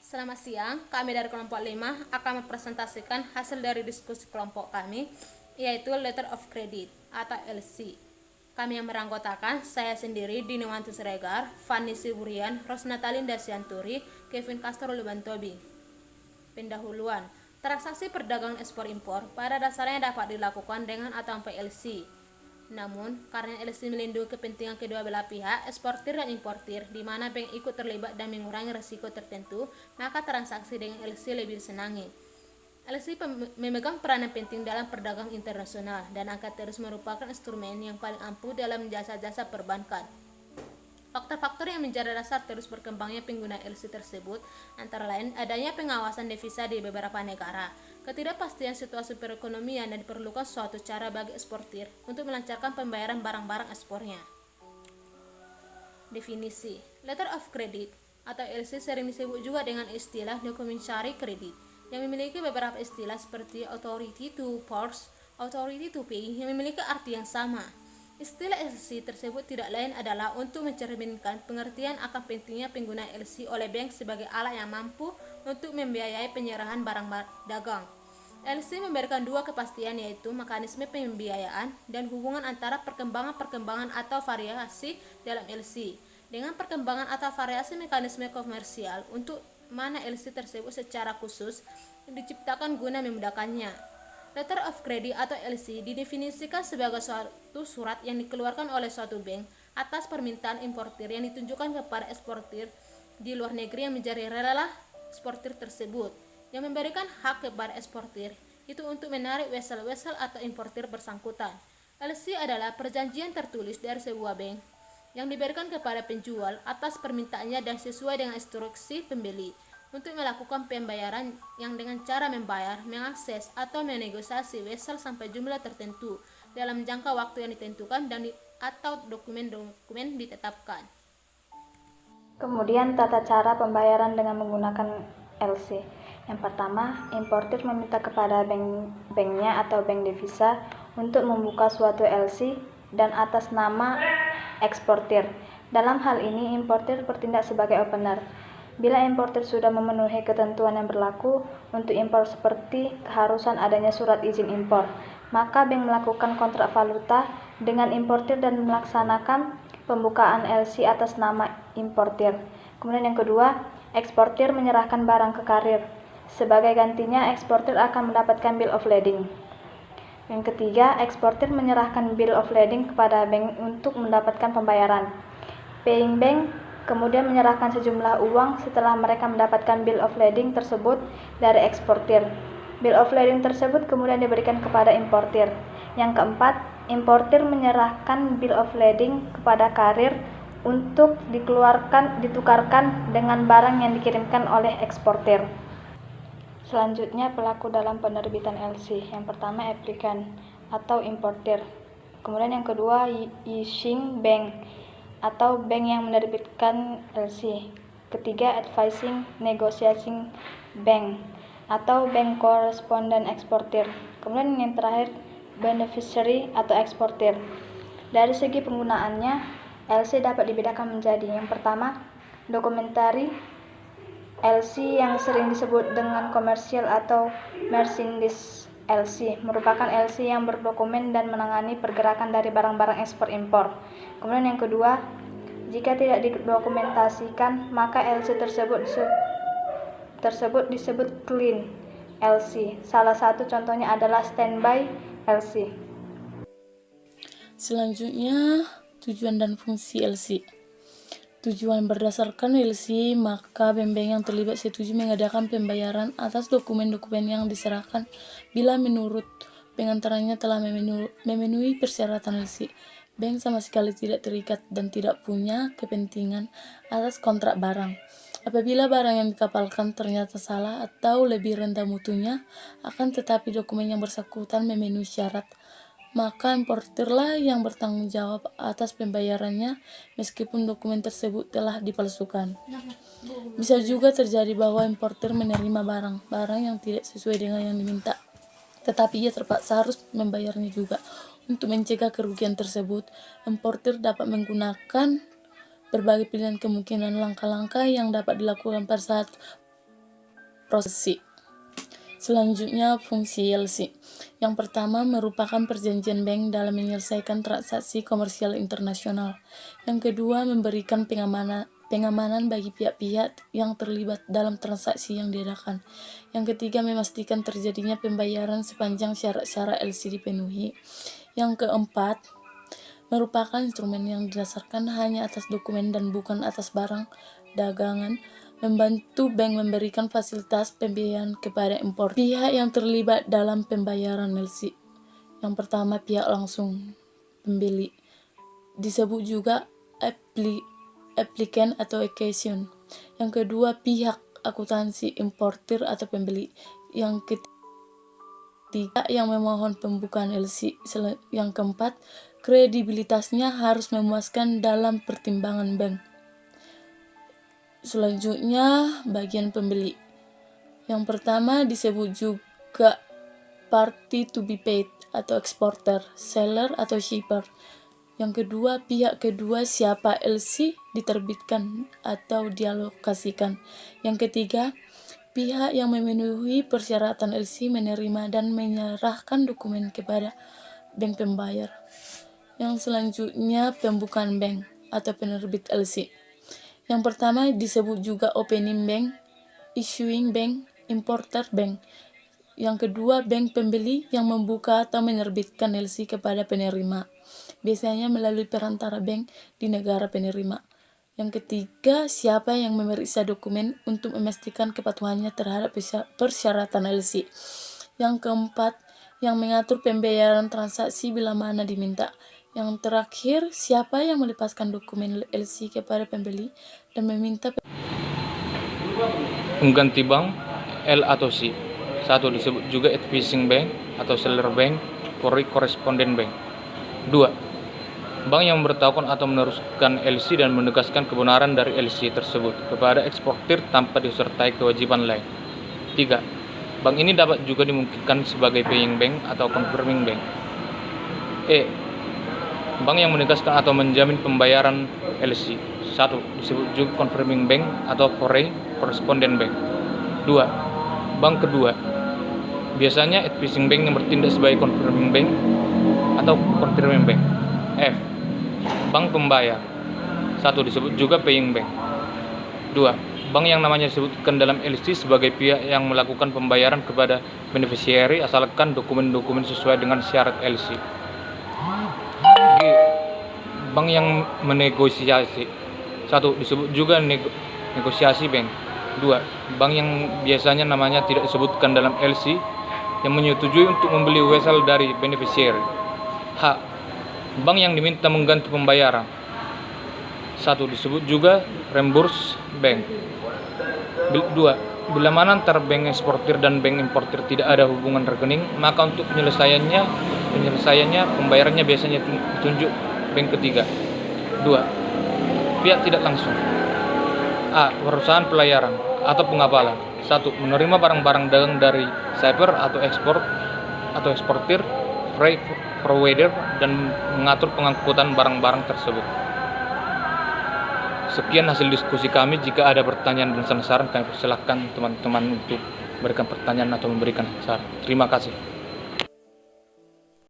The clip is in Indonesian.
Selamat siang, kami dari kelompok 5 akan mempresentasikan hasil dari diskusi kelompok kami, yaitu Letter of Credit atau LC. Kami yang beranggotakan, saya sendiri, Diniwanti Siregar, Fanny Siburian, Rosnatalinda Sianturi, Kevin Castro Lubantobi. Pendahuluan, transaksi perdagangan ekspor impor pada dasarnya dapat dilakukan dengan atau tanpa LC. Namun, karena LC melindungi kepentingan kedua belah pihak, eksportir dan importir, di mana bank ikut terlibat dan mengurangi risiko tertentu, maka transaksi dengan LC lebih disenangi. LC memegang peranan penting dalam perdagangan internasional dan akan terus merupakan instrumen yang paling ampuh dalam jasa-jasa perbankan. Faktor-faktor yang menjadi dasar terus berkembangnya pengguna LC tersebut antara lain adanya pengawasan devisa di beberapa negara, ketidakpastian situasi perekonomian, dan diperlukan suatu cara bagi eksportir untuk melancarkan pembayaran barang-barang ekspornya. Definisi Letter of Credit atau LC sering disebut juga dengan istilah dokumen syari kredit yang memiliki beberapa istilah seperti authority to force, authority to pay yang memiliki arti yang sama. Istilah LC tersebut tidak lain adalah untuk mencerminkan pengertian akan pentingnya pengguna LC oleh bank sebagai alat yang mampu untuk membiayai penyerahan barang dagang. LC memberikan dua kepastian, yaitu mekanisme pembiayaan dan hubungan antara perkembangan atau variasi dalam LC dengan perkembangan atau variasi mekanisme komersial untuk mana LC tersebut secara khusus diciptakan guna memudahkannya. Letter of Credit atau LC didefinisikan sebagai suatu surat yang dikeluarkan oleh suatu bank atas permintaan importir yang ditunjukkan kepada eksportir di luar negeri yang menjadi relalah eksportir tersebut, yang memberikan hak kepada eksportir itu untuk menarik wesel-wesel atau importir bersangkutan. LC adalah perjanjian tertulis dari sebuah bank yang diberikan kepada penjual atas permintaannya dan sesuai dengan instruksi pembeli untuk melakukan pembayaran yang dengan cara membayar, mengakses, atau menegosiasi wesel sampai jumlah tertentu dalam jangka waktu yang ditentukan dan atau dokumen-dokumen ditetapkan. Kemudian tata cara pembayaran dengan menggunakan LC. Yang pertama, importir meminta kepada banknya atau bank devisa untuk membuka suatu LC dan atas nama eksportir. Dalam hal ini, importir bertindak sebagai opener. Bila importir sudah memenuhi ketentuan yang berlaku untuk impor seperti keharusan adanya surat izin impor, maka bank melakukan kontrak valuta dengan importir dan melaksanakan pembukaan LC atas nama importir. Kemudian yang kedua, eksportir menyerahkan barang ke karir. Sebagai gantinya, eksportir akan mendapatkan bill of lading. Yang ketiga, eksportir menyerahkan bill of lading kepada bank untuk mendapatkan pembayaran. Paying bank kemudian menyerahkan sejumlah uang setelah mereka mendapatkan bill of lading tersebut dari eksportir. Bill of lading tersebut kemudian diberikan kepada importir. Yang keempat, importir menyerahkan bill of lading kepada karir untuk ditukarkan dengan barang yang dikirimkan oleh eksportir. Selanjutnya, pelaku dalam penerbitan LC. Yang pertama, applicant atau importir. Kemudian yang kedua, issuing bank atau bank yang menerbitkan LC. Ketiga, advising negotiating bank atau bank koresponden eksportir. Kemudian yang terakhir, beneficiary atau eksportir. Dari segi penggunaannya, LC dapat dibedakan menjadi yang pertama, dokumentari LC yang sering disebut dengan komersial atau merchandise LC merupakan LC yang berdokumen dan menangani pergerakan dari barang-barang ekspor impor. Kemudian yang kedua, jika tidak didokumentasikan, maka LC tersebut disebut clean LC. Salah satu contohnya adalah standby LC. Selanjutnya, tujuan dan fungsi LC. Tujuan berdasarkan LC, maka bank-bank yang terlibat setuju mengadakan pembayaran atas dokumen-dokumen yang diserahkan bila menurut pengantaranya telah memenuhi persyaratan LC. Bank sama sekali tidak terikat dan tidak punya kepentingan atas kontrak barang. Apabila barang yang dikapalkan ternyata salah atau lebih rendah mutunya, akan tetapi dokumen yang bersangkutan memenuhi syarat, maka importirlah yang bertanggung jawab atas pembayarannya meskipun dokumen tersebut telah dipalsukan. Bisa juga terjadi bahwa importir menerima barang yang tidak sesuai dengan yang diminta, tetapi ia terpaksa harus membayarnya juga. Untuk mencegah kerugian tersebut, importir dapat menggunakan berbagai pilihan kemungkinan langkah-langkah yang dapat dilakukan pada saat proses. Selanjutnya, fungsi LC. Yang pertama merupakan perjanjian bank dalam menyelesaikan transaksi komersial internasional. Yang kedua, memberikan pengamanan bagi pihak-pihak yang terlibat dalam transaksi yang diadakan. Yang ketiga, memastikan terjadinya pembayaran sepanjang syarat-syarat LC dipenuhi. Yang keempat, merupakan instrumen yang didasarkan hanya atas dokumen dan bukan atas barang dagangan, membantu bank memberikan fasilitas pembiayaan kepada pihak yang terlibat dalam pembayaran LC. Yang pertama, pihak langsung pembeli, disebut juga applicant atau occasion. Yang kedua, pihak akuntansi, importir atau pembeli. Yang ketiga, yang memohon pembukaan LC. Yang keempat, kredibilitasnya harus memuaskan dalam pertimbangan bank. Selanjutnya, bagian pembeli. Yang pertama disebut juga party to be paid atau exporter, seller atau shipper. Yang kedua, pihak kedua siapa LC diterbitkan atau dialokasikan. Yang ketiga, pihak yang memenuhi persyaratan LC menerima dan menyerahkan dokumen kepada bank pembayar. Yang selanjutnya, pembukaan bank atau penerbit LC. Yang pertama disebut juga opening bank, issuing bank, importer bank. Yang kedua, bank pembeli yang membuka atau menerbitkan LC kepada penerima, biasanya melalui perantara bank di negara penerima. Yang ketiga, siapa yang memeriksa dokumen untuk memastikan kepatuhannya terhadap persyaratan LC. Yang keempat, yang mengatur pembayaran transaksi bila mana diminta. Yang terakhir, siapa yang melepaskan dokumen LC kepada pembeli dan meminta pengganti bank L atau C. 1. Disebut juga advising bank atau seller bank, correspondent bank. 2. Bank yang memberitahukan atau meneruskan LC dan menegaskan kebenaran dari LC tersebut kepada eksportir tanpa disertai kewajiban lain. 3. Bank ini dapat juga dimungkinkan sebagai paying bank atau confirming bank. Bank yang menegaskan atau menjamin pembayaran LC. 1. Disebut juga confirming bank atau foreign correspondent bank. 2. Bank kedua. Biasanya advising bank yang bertindak sebagai confirming bank atau confirming bank. Bank pembayar. 1. Disebut juga paying bank. 2. Bank yang namanya disebutkan dalam LC sebagai pihak yang melakukan pembayaran kepada beneficiary asalkan dokumen-dokumen sesuai dengan syarat LC. Bank yang menegosiasi. 1. Disebut juga negosiasi bank. 2. Bank yang biasanya namanya tidak disebutkan dalam LC yang menyetujui untuk membeli vessel dari beneficiary. Bank yang diminta mengganti pembayaran. 1. Disebut juga reimburse bank. 2. Bila mana antara bank eksportir dan bank importir tidak ada hubungan rekening, maka untuk penyelesaiannya pembayarannya biasanya ditunjuk bank ketiga. 2. Pihak tidak langsung. Perusahaan pelayaran atau pengapalan. 1. Menerima barang-barang dagang dari shipper atau eksportir, freight forwarder, dan mengatur pengangkutan barang-barang tersebut. Sekian hasil diskusi kami. Jika ada pertanyaan dan saran, kami persilahkan teman-teman untuk memberikan pertanyaan atau memberikan saran. Terima kasih.